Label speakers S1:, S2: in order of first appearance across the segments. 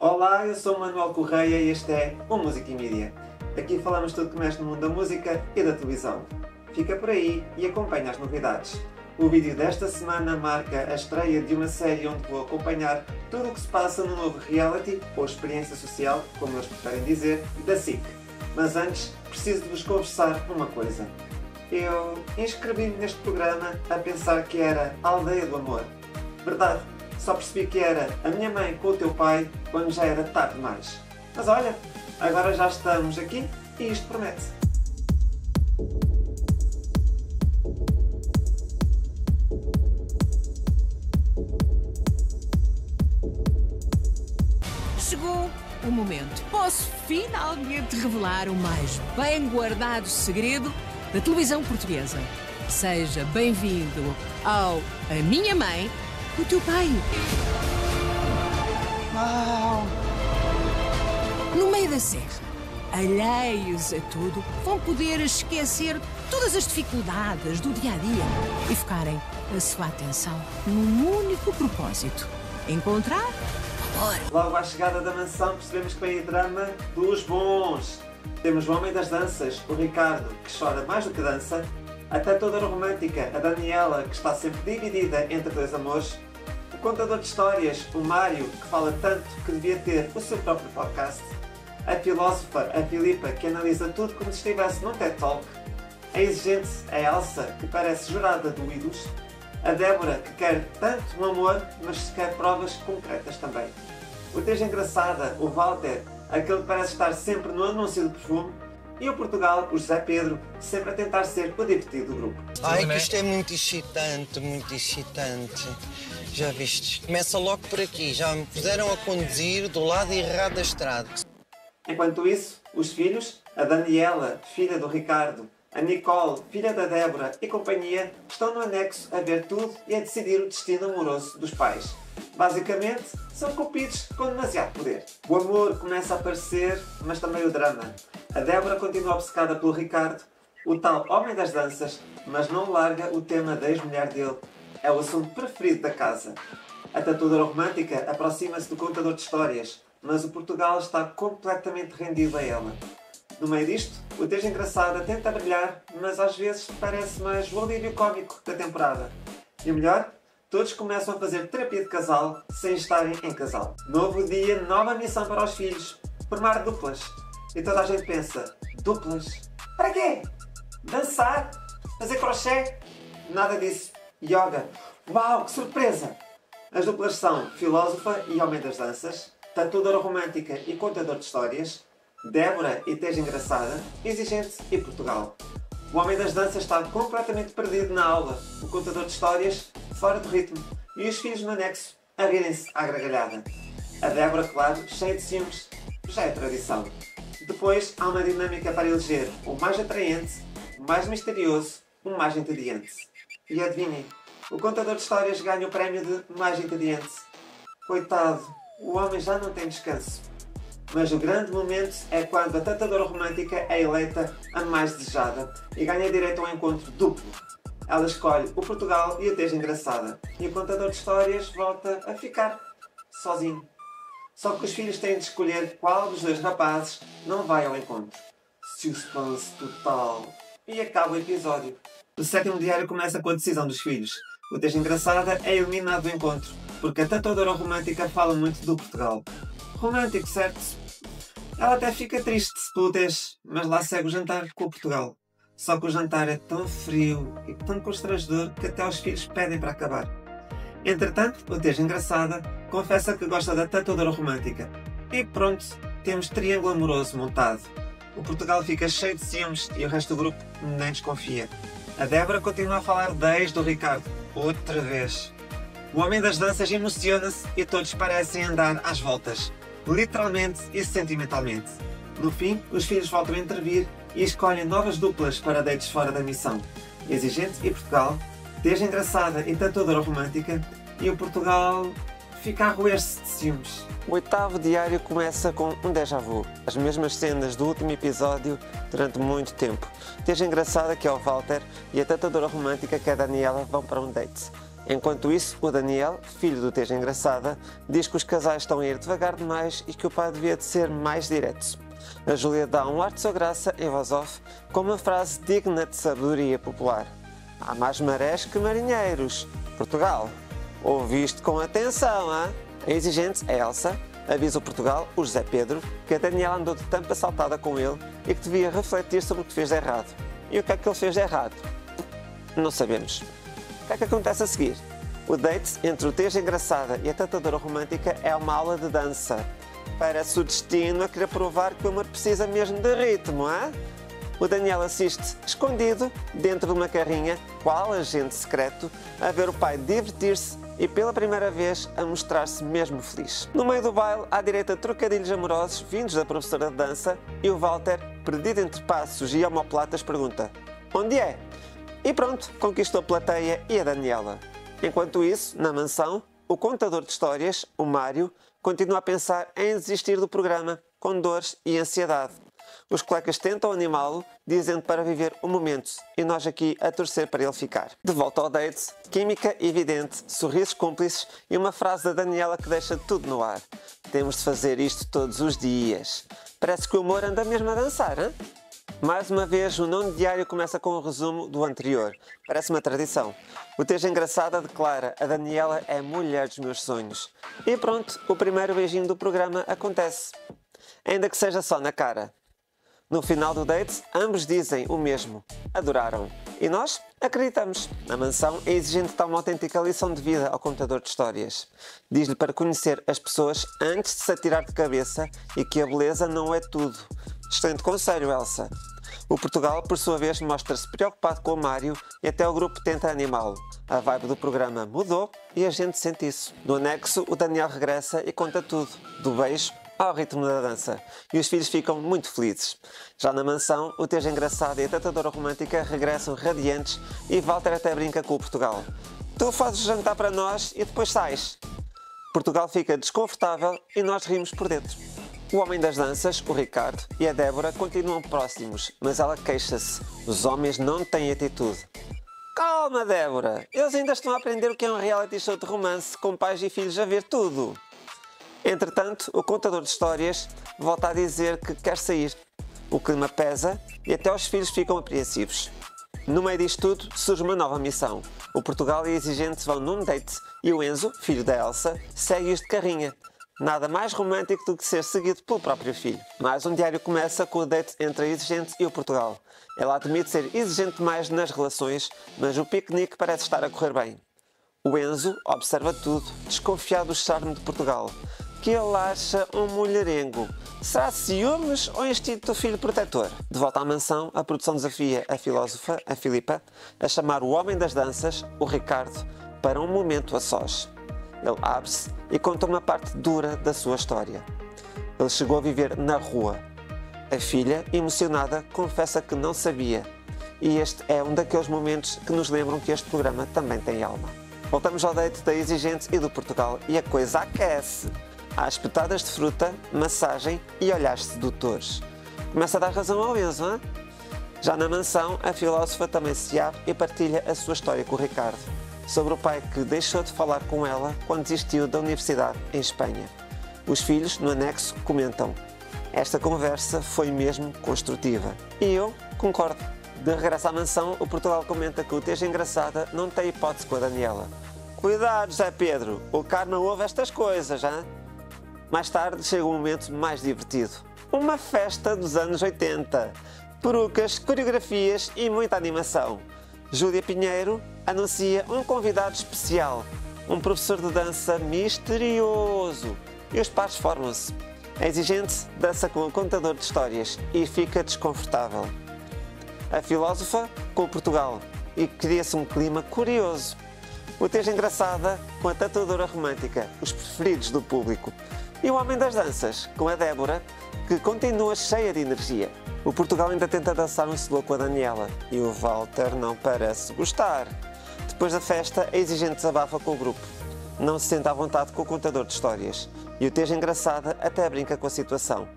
S1: Olá, eu sou o Manuel Correia e este é o Música e Mídia. Aqui falamos tudo que mexe no mundo da música e da televisão. Fica por aí e acompanha as novidades. O vídeo desta semana marca a estreia de uma série onde vou acompanhar tudo o que se passa no novo reality, ou experiência social, como eles preferem dizer, da SIC. Mas antes, preciso de vos confessar uma coisa. Eu inscrevi-me neste programa a pensar que era a Aldeia do Amor. Verdade, só percebi que era a minha mãe com o teu pai quando já era tarde demais. Mas olha, agora já estamos aqui e isto promete.
S2: Chegou o momento. Posso finalmente revelar o mais bem guardado segredo da televisão portuguesa. Seja bem-vindo ao A Minha Mãe, o Teu Pai.
S3: Uau!
S2: No meio da serra, alheios a tudo, vão poder esquecer todas as dificuldades do dia-a-dia e focarem a sua atenção num único propósito: encontrar amor.
S1: Logo à chegada da mansão percebemos que vem o drama dos bons. Temos o homem das danças, o Ricardo, que chora mais do que dança, a tatuadora romântica, a Daniela, que está sempre dividida entre dois amores, o contador de histórias, o Mário, que fala tanto que devia ter o seu próprio podcast, a filósofa, a Filipa, que analisa tudo como se estivesse num TED Talk, a exigente, a Elsa, que parece jurada do Ídolos, a Débora, que quer tanto um amor, mas quer provas concretas também, o Teja Engraçada, o Walter, aquele que parece estar sempre no anúncio do perfume, e o Portugal, o José Pedro, sempre a tentar ser o divertido do grupo.
S3: Ai, que isto é muito excitante, muito excitante. Já viste? Começa logo por aqui. Já me puseram a conduzir do lado errado da estrada.
S1: Enquanto isso, os filhos, a Daniela, filha do Ricardo, a Nicole, filha da Débora e companhia, estão no anexo a ver tudo e a decidir o destino amoroso dos pais. Basicamente, são cupidos com demasiado poder. O amor começa a aparecer, mas também o drama. A Débora continua obcecada pelo Ricardo, o tal homem das danças, mas não larga o tema da ex-mulher dele. É o assunto preferido da casa. A tatuadora romântica aproxima-se do contador de histórias, mas o Portugal está completamente rendido a ela. No meio disto, o Teja Engraçada tenta brilhar, mas às vezes parece mais o alívio cómico da temporada. E o melhor? Todos começam a fazer terapia de casal sem estarem em casal. Novo dia, nova missão para os filhos: formar duplas. E toda a gente pensa: duplas? Para quê? Dançar? Fazer crochê? Nada disso. Yoga. Uau, que surpresa! As duplas são filósofa e homem das danças, tatuadora romântica e contador de histórias, Débora e Teja Engraçada, exigente e Portugal. O homem das danças está completamente perdido na aula, o contador de histórias fora do ritmo e os filhos no anexo a rirem-se à gargalhada. A Débora, claro, cheia de ciúmes, já é tradição. Depois há uma dinâmica para eleger o mais atraente, o mais misterioso, o mais entediante. E adivinhem, o contador de histórias ganha o prémio de mais entediante. Coitado, o homem já não tem descanso. Mas o grande momento é quando a tatuadora romântica é eleita a mais desejada e ganha direito a um encontro duplo. Ela escolhe o Portugal e a Teja Engraçada, e o contador de histórias volta a ficar sozinho. Só que os filhos têm de escolher qual dos dois rapazes não vai ao encontro. Suspense total. E acaba o episódio. O sétimo diário começa com a decisão dos filhos. O Teja Engraçada é eliminado do encontro, porque a tatuadora romântica fala muito do Portugal. Romântico, certo? Ela até fica triste pelo Teja, mas lá segue o jantar com o Portugal. Só que o jantar é tão frio e tão constrangedor que até os filhos pedem para acabar. Entretanto, o Teja Engraçada confessa que gosta da tatuadora romântica. E pronto, temos triângulo amoroso montado. O Portugal fica cheio de ciúmes e o resto do grupo nem desconfia. A Débora continua a falar da ex do Ricardo, outra vez. O homem das danças emociona-se e todos parecem andar às voltas, literalmente e sentimentalmente. No fim, os filhos voltam a intervir e escolhem novas duplas para dates fora da missão. Exigente e Portugal, Teja Engraçada e tatuadora romântica, e o Portugal fica a roer-se de ciúmes. O oitavo diário começa com um déjà vu. As mesmas cenas do último episódio durante muito tempo. Teja Engraçada, que é o Walter, e a tatuadora romântica, que é a Daniela, vão para um date. Enquanto isso, o Daniel, filho do Teja Engraçada, diz que os casais estão a ir devagar demais e que o pai devia de ser mais direto. A Júlia dá um ar de sua graça em voz off com uma frase digna de sabedoria popular. Há mais marés que marinheiros. Portugal. Ouviste com atenção, hein? A exigente, a Elsa, avisa o Portugal, o José Pedro, que a Daniela andou de tampa saltada com ele e que devia refletir sobre o que fez de errado. E o que é que ele fez de errado? Não sabemos. O que é que acontece a seguir? O date entre o Teja Engraçada e a tentadora romântica é uma aula de dança. Parece o destino a querer provar que o amor precisa mesmo de ritmo, hein? O Daniel assiste, escondido, dentro de uma carrinha, qual agente secreto, a ver o pai divertir-se e, pela primeira vez, a mostrar-se mesmo feliz. No meio do baile, à direita, trocadilhos amorosos vindos da professora de dança e o Walter, perdido entre passos e omoplatas, pergunta: onde é? E pronto, conquistou a plateia e a Daniela. Enquanto isso, na mansão, o contador de histórias, o Mário, continua a pensar em desistir do programa, com dores e ansiedade. Os colegas tentam animá-lo, dizendo para viver o momento, e nós aqui a torcer para ele ficar. De volta ao date, química evidente, sorrisos cúmplices e uma frase da Daniela que deixa tudo no ar. Temos de fazer isto todos os dias. Parece que o amor anda mesmo a dançar, hein? Mais uma vez, o nono diário começa com um resumo do anterior. Parece uma tradição. O Teja Engraçada declara: a Daniela é a mulher dos meus sonhos. E pronto, o primeiro beijinho do programa acontece. Ainda que seja só na cara. No final do date, ambos dizem o mesmo. Adoraram. E nós acreditamos. Na mansão, a exigente dá uma autêntica lição de vida ao contador de histórias. Diz-lhe para conhecer as pessoas antes de se atirar de cabeça e que a beleza não é tudo. Excelente conselho, Elsa. O Portugal, por sua vez, mostra-se preocupado com o Mário e até o grupo tenta animá-lo. A vibe do programa mudou e a gente sente isso. No anexo, o Daniel regressa e conta tudo, do beijo ao ritmo da dança. E os filhos ficam muito felizes. Já na mansão, o Teja Engraçado e a tentadora romântica regressam radiantes e Walter até brinca com o Portugal. Tu fazes o jantar para nós e depois sais. Portugal fica desconfortável e nós rimos por dentro. O homem das danças, o Ricardo, e a Débora continuam próximos, mas ela queixa-se. Os homens não têm atitude. Calma, Débora! Eles ainda estão a aprender o que é um reality show de romance com pais e filhos a ver tudo. Entretanto, o contador de histórias volta a dizer que quer sair. O clima pesa e até os filhos ficam apreensivos. No meio disto tudo, surge uma nova missão. O Portugal e a exigente vão num date e o Enzo, filho da Elsa, segue-os de carrinha. Nada mais romântico do que ser seguido pelo próprio filho. Mais um diário começa com o date entre a exigente e o Portugal. Ela admite ser exigente demais nas relações, mas o piquenique parece estar a correr bem. O Enzo observa tudo, desconfiado do charme de Portugal, que ele acha um mulherengo. Será ciúmes ou instinto do filho protetor? De volta à mansão, a produção desafia a filósofa, a Filipa, a chamar o homem das danças, o Ricardo, para um momento a sós. Ele abre-se e conta uma parte dura da sua história. Ele chegou a viver na rua. A filha, emocionada, confessa que não sabia. E este é um daqueles momentos que nos lembram que este programa também tem alma. Voltamos ao date da exigente e do Portugal e a coisa aquece. Há espetadas de fruta, massagem e olhares sedutores. Começa a dar razão ao Enzo, hein? Já na mansão, a filósofa também se abre e partilha a sua história com o Ricardo, sobre o pai que deixou de falar com ela quando desistiu da universidade em Espanha. Os filhos, no anexo, comentam: esta conversa foi mesmo construtiva. E eu concordo. De regresso à mansão, o Portugal comenta que o Teja Engraçada não tem hipótese com a Daniela. Cuidado, José Pedro, o karma ouve estas coisas, hein? Mais tarde chega um momento mais divertido. Uma festa dos anos 80. Perucas, coreografias e muita animação. Júlia Pinheiro anuncia um convidado especial, um professor de dança misterioso. E os pares formam-se. A exigente dança com o contador de histórias e fica desconfortável. A filósofa com o Portugal e cria-se um clima curioso. O Teja Engraçada com a tatuadora romântica, os preferidos do público. E o homem das danças, com a Débora, que continua cheia de energia. O Portugal ainda tenta dançar um slow com a Daniela e o Walter não parece gostar. Depois da festa, a exigente desabafa com o grupo. Não se sente à vontade com o contador de histórias. E o Teja Engraçada até brinca com a situação.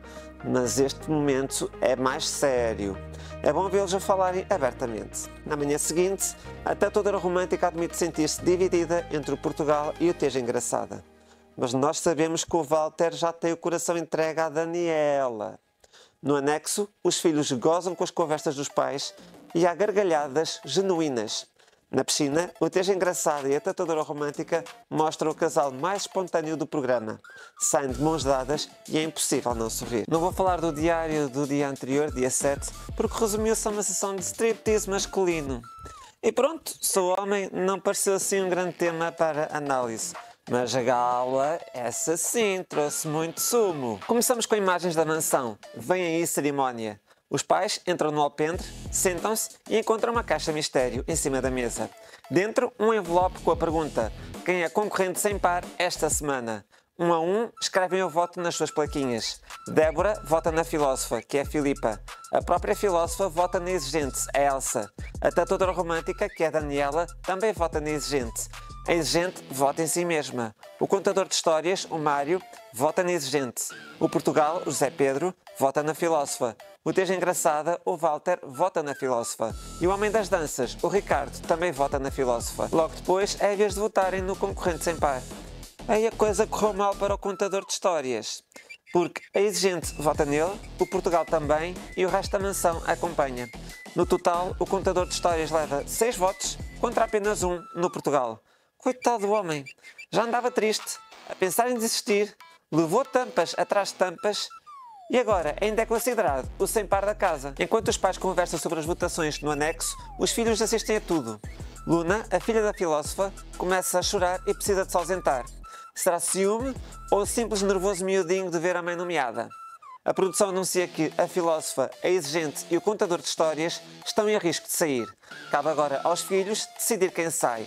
S1: Mas este momento é mais sério. É bom vê-los a falarem abertamente. Na manhã seguinte, a tatuadora romântica admite sentir-se dividida entre o Portugal e o Teja Engraçada. Mas nós sabemos que o Walter já tem o coração entregue à Daniela. No anexo, os filhos gozam com as conversas dos pais e há gargalhadas genuínas. Na piscina, o Teja Engraçada e a tatuadora romântica mostram o casal mais espontâneo do programa. Saem de mãos dadas e é impossível não sorrir. Não vou falar do diário do dia anterior, dia 7, porque resumiu-se a uma sessão de striptease masculino. E pronto, sou homem, não pareceu assim um grande tema para análise. Mas a gala, essa sim, trouxe muito sumo. Começamos com imagens da mansão. Vem aí a cerimónia. Os pais entram no alpendre, sentam-se e encontram uma caixa mistério em cima da mesa. Dentro, um envelope com a pergunta: quem é concorrente sem par esta semana? Um a um, escrevem o voto nas suas plaquinhas. Débora vota na filósofa, que é a Filipa. A própria filósofa vota na exigente, a Elsa. A tatuadora romântica, que é a Daniela, também vota na exigente. A exigente vota em si mesma. O contador de histórias, o Mário, vota na exigente. O Portugal, o José Pedro, vota na filósofa. O Teja Engraçada, o Walter, vota na filósofa. E o Homem das Danças, o Ricardo, também vota na filósofa. Logo depois é a vez de votarem no concorrente sem par. Aí a coisa correu mal para o contador de histórias, porque a exigente vota nele, o Portugal também e o resto da mansão acompanha. No total, o contador de histórias leva 6 votos contra apenas 1 no Portugal. Coitado do homem, já andava triste, a pensar em desistir, levou tampas atrás de tampas e agora ainda é considerado o sem par da casa. Enquanto os pais conversam sobre as votações no anexo, os filhos assistem a tudo. Luna, a filha da filósofa, começa a chorar e precisa de se ausentar. Será ciúme ou simples nervoso miudinho de ver a mãe nomeada? A produção anuncia que a filósofa, a exigente e o contador de histórias estão em risco de sair. Cabe agora aos filhos decidir quem sai.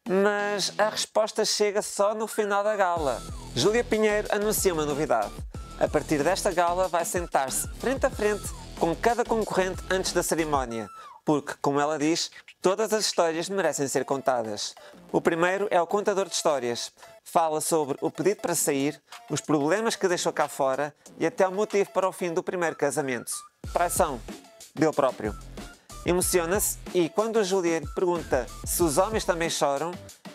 S1: Mas a resposta chega só no final da gala. Júlia Pinheiro anuncia uma novidade. A partir desta gala vai sentar-se frente a frente com cada concorrente antes da cerimónia, porque, como ela diz, todas as histórias merecem ser contadas. O primeiro é o contador de histórias. Fala sobre o pedido para sair, os problemas que deixou cá fora e até o motivo para o fim do primeiro casamento. Traição dele próprio. Emociona-se e, quando a Júlia lhe pergunta se os homens também choram,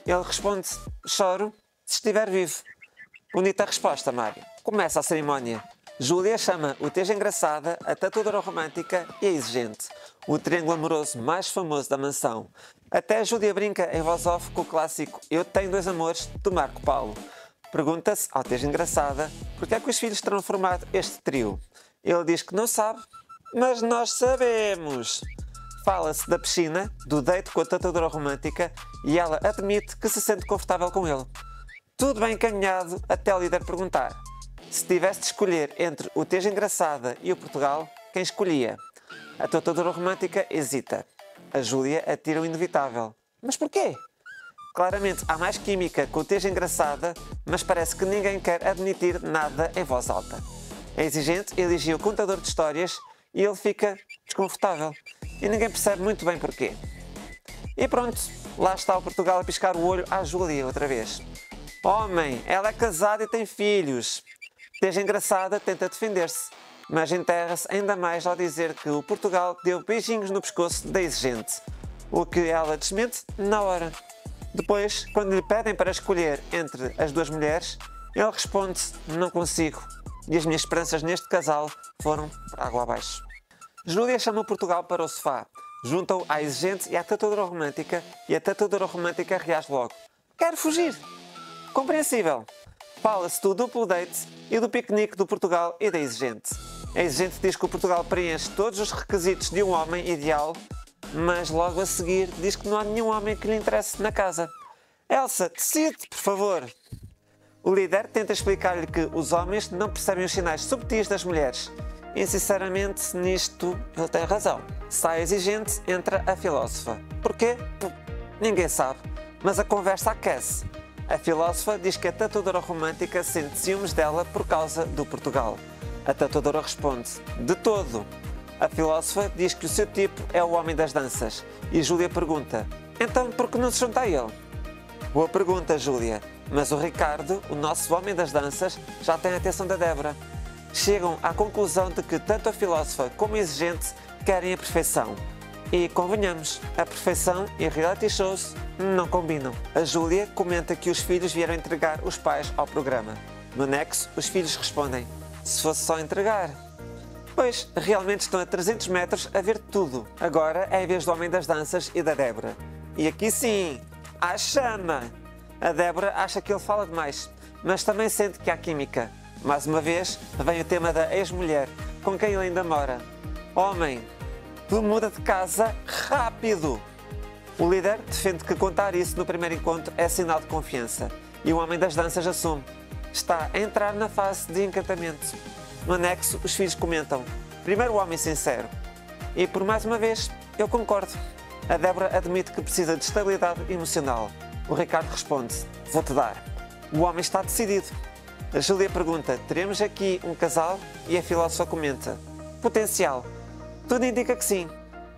S1: ele responde: choro se estiver vivo. Bonita resposta, Mário. Começa a cerimónia. Júlia chama o Teja Engraçada, a tatuadora romântica e a exigente, o triângulo amoroso mais famoso da mansão. Até a Júlia brinca em voz off com o clássico Eu Tenho Dois Amores, do Marco Paulo. Pergunta-se ao Teja Engraçada porque é que os filhos terão formado este trio. Ele diz que não sabe, mas nós sabemos. Fala-se da piscina, do date com a tatuadora romântica e ela admite que se sente confortável com ele. Tudo bem encaminhado até o líder perguntar: se tivesse de escolher entre o Teja Engraçada e o Portugal, quem escolhia? A tatuadora romântica hesita. A Júlia atira o inevitável. Mas porquê? Claramente há mais química com o Teja Engraçada, mas parece que ninguém quer admitir nada em voz alta. A exigente eligiu o contador de histórias e ele fica desconfortável. E ninguém percebe muito bem porquê. E pronto, lá está o Portugal a piscar o olho à Júlia outra vez. Homem, ela é casada e tem filhos. Teja Engraçada tenta defender-se, mas enterra-se ainda mais ao dizer que o Portugal deu beijinhos no pescoço da exigente, o que ela desmente na hora. Depois, quando lhe pedem para escolher entre as duas mulheres, ele responde: não consigo, e as minhas esperanças neste casal foram por água abaixo. Júlia chama o Portugal para o sofá, junta-o à exigente e à tatuadora romântica, e a tatuadora romântica reage logo: quero fugir! Compreensível. Fala-se do duplo date e do piquenique do Portugal e da exigente. A exigente diz que o Portugal preenche todos os requisitos de um homem ideal, mas logo a seguir diz que não há nenhum homem que lhe interesse na casa. Elsa, decide, por favor. O líder tenta explicar-lhe que os homens não percebem os sinais subtis das mulheres. E, sinceramente, nisto ele tem razão. Sai a exigente, entra a filósofa. Porquê? Ninguém sabe, mas a conversa aquece. A filósofa diz que a tatuadora romântica sente ciúmes dela por causa do Portugal. A tatuadora responde: de todo. A filósofa diz que o seu tipo é o homem das danças. E Júlia pergunta: então por que não se junta a ele? Boa pergunta, Júlia. mas o Ricardo, o nosso homem das danças, já tem a atenção da Débora. Chegam à conclusão de que tanto a filósofa como a exigente querem a perfeição. E, convenhamos, a perfeição e reality shows não combinam. A Júlia comenta que os filhos vieram entregar os pais ao programa. No anexo, os filhos respondem: se fosse só entregar. Pois, realmente estão a 300 metros a ver tudo. Agora é a vez do homem das danças e da Débora. E aqui sim, há chama! A Débora acha que ele fala demais, mas também sente que há química. Mais uma vez, vem o tema da ex-mulher, com quem ele ainda mora. Homem, tu muda de casa rápido! O líder defende que contar isso no primeiro encontro é sinal de confiança. E o homem das danças assume: está a entrar na fase de encantamento. No anexo, os filhos comentam: primeiro o homem sincero. E por mais uma vez, eu concordo. A Débora admite que precisa de estabilidade emocional. O Ricardo responde: vou-te dar. O homem está decidido. A Júlia pergunta: teremos aqui um casal? E a filósofa comenta: potencial. Tudo indica que sim.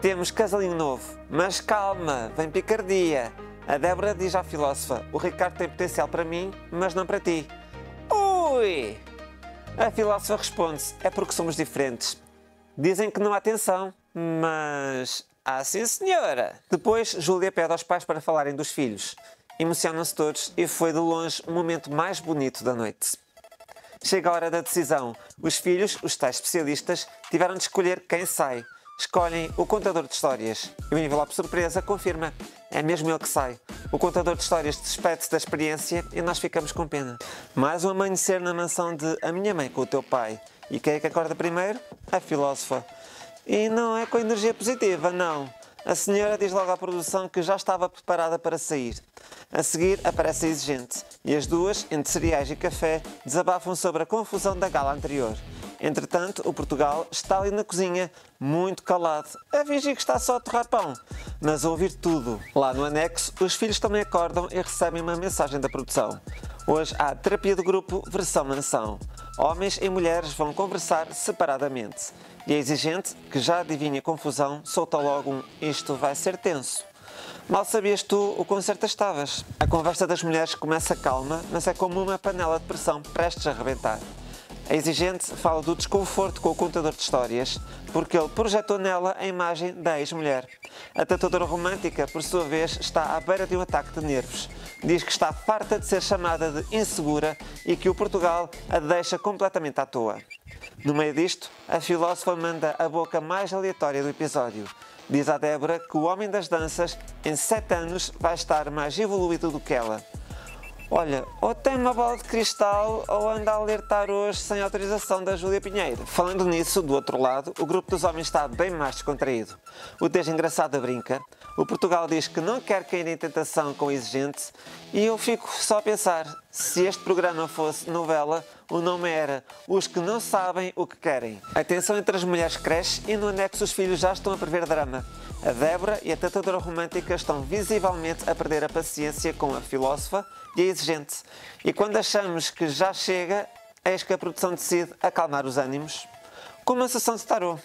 S1: Temos casalinho novo. Mas calma, vem picardia. A Débora diz à filósofa: o Ricardo tem potencial para mim, mas não para ti. Ui! A filósofa responde: é porque somos diferentes. Dizem que não há tensão, mas há sim senhora. Depois, Júlia pede aos pais para falarem dos filhos. Emocionam-se todos e foi de longe o momento mais bonito da noite. Chega a hora da decisão. Os filhos, os tais especialistas, tiveram de escolher quem sai. Escolhem o contador de histórias. E o envelope surpresa confirma: é mesmo ele que sai. O contador de histórias despede-se da experiência e nós ficamos com pena. Mais um amanhecer na mansão de A Minha Mãe com o Teu Pai. E quem é que acorda primeiro? A filósofa. E não é com energia positiva, não. A senhora diz logo à produção que já estava preparada para sair. A seguir aparece a exigente. E as duas, entre cereais e café, desabafam sobre a confusão da gala anterior. Entretanto, o Portugal está ali na cozinha, muito calado, a fingir que está só a torrar pão, mas a ouvir tudo. Lá no anexo, os filhos também acordam e recebem uma mensagem da produção. Hoje há terapia de grupo versão mansão. Homens e mulheres vão conversar separadamente. E a exigente, que já adivinha confusão, solta logo um "isto vai ser tenso". Mal sabias tu o quão certa estavas. A conversa das mulheres começa calma, mas é como uma panela de pressão prestes a rebentar. A exigente fala do desconforto com o contador de histórias, porque ele projetou nela a imagem da ex-mulher. A tatuadora romântica, por sua vez, está à beira de um ataque de nervos. Diz que está farta de ser chamada de insegura e que o Portugal a deixa completamente à toa. No meio disto, a filósofa manda a boca mais aleatória do episódio. Diz à Débora que o homem das danças, em 7 anos, vai estar mais evoluído do que ela. Olha, ou tem uma bola de cristal ou anda a alertar hoje sem autorização da Júlia Pinheiro. Falando nisso, do outro lado, o grupo dos homens está bem mais descontraído. O Tejo Engraçada brinca, o Portugal diz que não quer cair em tentação com o exigente e eu fico só a pensar, se este programa fosse novela, o nome era Os que não sabem o que querem. A tensão entre as mulheres cresce e no anexo os filhos já estão a prever drama. A Débora e a tatuadora romântica estão visivelmente a perder a paciência com a filósofa e a exigente. E quando achamos que já chega, eis que a produção decide acalmar os ânimos com uma sessão de tarô.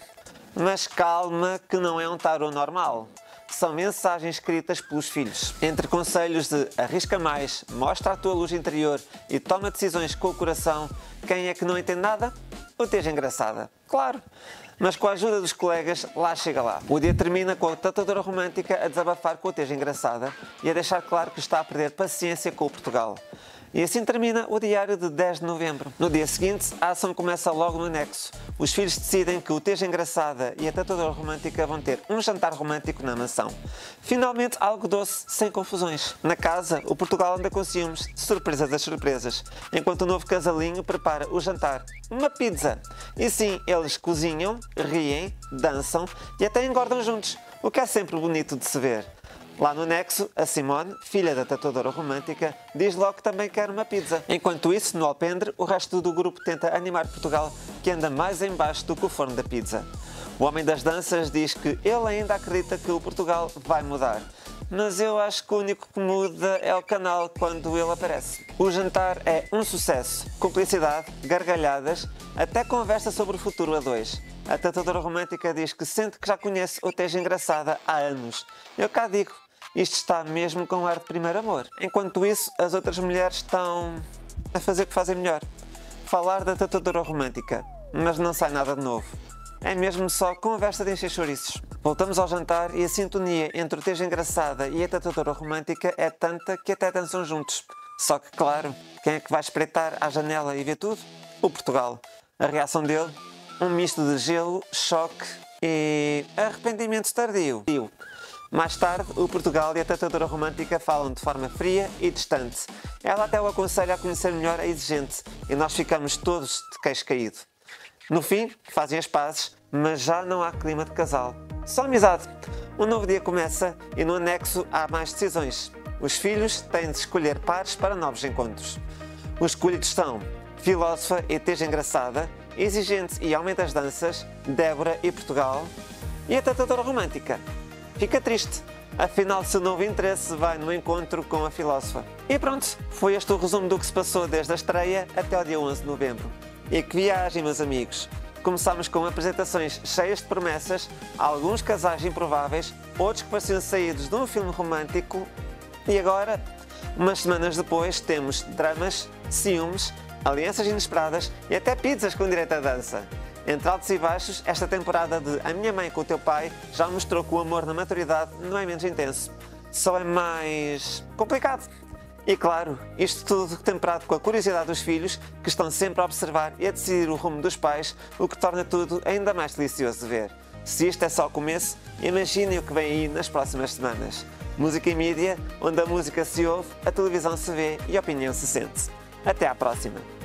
S1: Mas calma, que não é um tarô normal. São mensagens escritas pelos filhos. Entre conselhos de arrisca mais, mostra a tua luz interior e toma decisões com o coração, quem é que não entende nada? O Tejo Engraçada. Claro! Mas com a ajuda dos colegas, lá chega lá. O dia termina com a tatuadora romântica a desabafar com o Tejo Engraçada e a deixar claro que está a perder paciência com o Portugal. E assim termina o diário de 10 de novembro. No dia seguinte, a ação começa logo no anexo. Os filhos decidem que o Tejo Engraçada e a tatuadora romântica vão ter um jantar romântico na mansão. Finalmente, algo doce, sem confusões. Na casa, o Portugal anda com ciúmes, surpresa das surpresas, enquanto o novo casalinho prepara o jantar. Uma pizza. E sim, eles cozinham, riem, dançam e até engordam juntos, o que é sempre bonito de se ver. Lá no anexo, a Simone, filha da tatuadora romântica, diz logo que também quer uma pizza. Enquanto isso, no alpendre, o resto do grupo tenta animar Portugal, que anda mais em baixo do que o forno da pizza. O homem das danças diz que ele ainda acredita que o Portugal vai mudar. Mas eu acho que o único que muda é o canal quando ele aparece. O jantar é um sucesso. Cumplicidade, gargalhadas, até conversa sobre o futuro a dois. A tatuadora romântica diz que sente que já conhece o Tejo Engraçada há anos. Eu cá digo, Isto está mesmo com ar de primeiro amor. Enquanto isso, as outras mulheres estão a fazer o que fazem melhor. Falar da tatuadora romântica, mas não sai nada de novo. É mesmo só conversa de encher chouriços. Voltamos ao jantar e a sintonia entre o Teja Engraçada e a tatuadora romântica é tanta que até dançam juntos. Só que, claro, quem é que vai espreitar à janela e ver tudo? O Portugal. A reação dele? Um misto de gelo, choque e arrependimento tardio. Mais tarde, o Portugal e a tatuadora romântica falam de forma fria e distante. Ela até o aconselha a conhecer melhor a exigente e nós ficamos todos de queixo caído. No fim, fazem as pazes, mas já não há clima de casal. Só amizade. Um novo dia começa e no anexo há mais decisões. Os filhos têm de escolher pares para novos encontros. Os escolhidos são Filósofa e Teja Engraçada, Exigente e Aumenta as Danças, Débora e Portugal, e a tatuadora romântica. Fica triste, afinal seu novo interesse vai no encontro com a Filósofa. E pronto, foi este o resumo do que se passou desde a estreia até ao dia 11 de novembro. E que viagem, meus amigos! Começámos com apresentações cheias de promessas, alguns casais improváveis, outros que pareciam saídos de um filme romântico, e agora, umas semanas depois, temos dramas, ciúmes, alianças inesperadas e até pizzas com direito à dança. Entre altos e baixos, esta temporada de A Minha Mãe com o Teu Pai já mostrou que o amor na maturidade não é menos intenso, só é mais complicado. E claro, isto tudo temperado com a curiosidade dos filhos, que estão sempre a observar e a decidir o rumo dos pais, o que torna tudo ainda mais delicioso de ver. Se isto é só o começo, imaginem o que vem aí nas próximas semanas. Música e mídia, onde a música se ouve, a televisão se vê e a opinião se sente. Até à próxima!